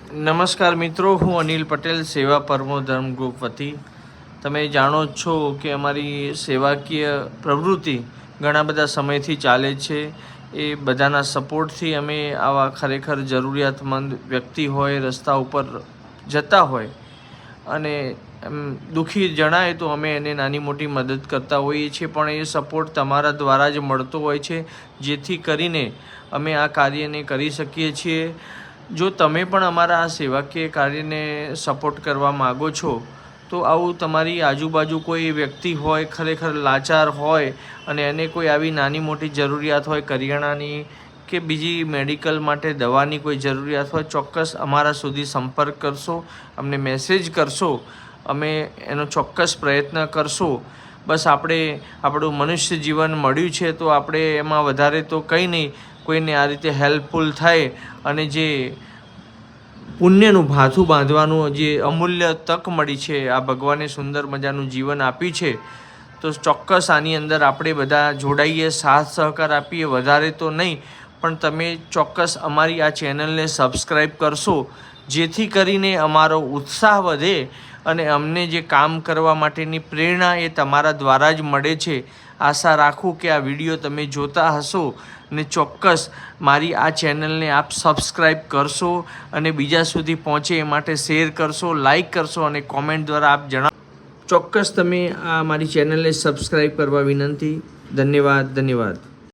નમસ્કાર મિત્રો, હું અનિલ પટેલ, સેવા પરમો ધર્મ ગ્રુપ વતી. તમે જાણો જ છો કે અમારી સેવાકીય પ્રવૃત્તિ ઘણા બધા સમયથી ચાલે છે. એ બધાના સપોર્ટથી અમે આવા ખરેખર જરૂરિયાતમંદ વ્યક્તિ હોય, રસ્તા ઉપર જતા હોય અને દુઃખી જણાય તો અમે એને નાની મોટી મદદ કરતા હોઈએ છીએ. પણ એ સપોર્ટ તમારા દ્વારા જ મળતો હોય છે, જેથી કરીને અમે આ કાર્યને કરી શકીએ છીએ. જો તમે પણ અમારા આ સેવાકીય કાર્યને સપોર્ટ કરવા માગો છો તો આવું તમારી આજુબાજુ કોઈ વ્યક્તિ હોય, ખરેખર લાચાર હોય અને એને કોઈ આવી નાની મોટી જરૂરિયાત હોય, કરિયાણાની કે બીજી મેડિકલ માટે દવાની કોઈ જરૂરિયાત હોય, ચોક્કસ અમારા સુધી સંપર્ક કરશો, અમને મેસેજ કરશો, અમે એનો ચોક્કસ પ્રયત્ન કરશો. બસ આપણું મનુષ્ય જીવન મળ્યું છે તો આપણે એમાં વધારે તો કંઈ નહીં, કોઈને આ રીતે હેલ્પફુલ થાય અને જે પુણ્યનું ભાથું બાંધવાનું જે અમૂલ્ય તક મળી છે, આ ભગવાને સુંદર મજાનું જીવન આપ્યું છે, તો ચોક્કસ આની અંદર આપણે બધા જોડાઈએ, સાથ સહકાર આપીએ. વધારે તો નહીં પણ તમે ચોક્કસ અમારી આ ચેનલને સબસ્ક્રાઈબ કરશો, જેથી કરીને અમારો ઉત્સાહ વધે અને અમને જે કામ કરવા માટેની પ્રેરણા એ તમારા દ્વારા જ મળે છે. આશા રાખું કે આ વિડીયો તમે જોતા હશો ને ચોક્કસ મારી આ ચેનલને આપ સબસ્ક્રાઈબ કરશો અને બીજા સુધી પહોંચે એ માટે શેર કરશો, લાઈક કરશો અને કોમેન્ટ દ્વારા આપ જણાવો. ચોક્કસ તમે આ મારી ચેનલને સબસ્ક્રાઈબ કરવા વિનંતી. ધન્યવાદ.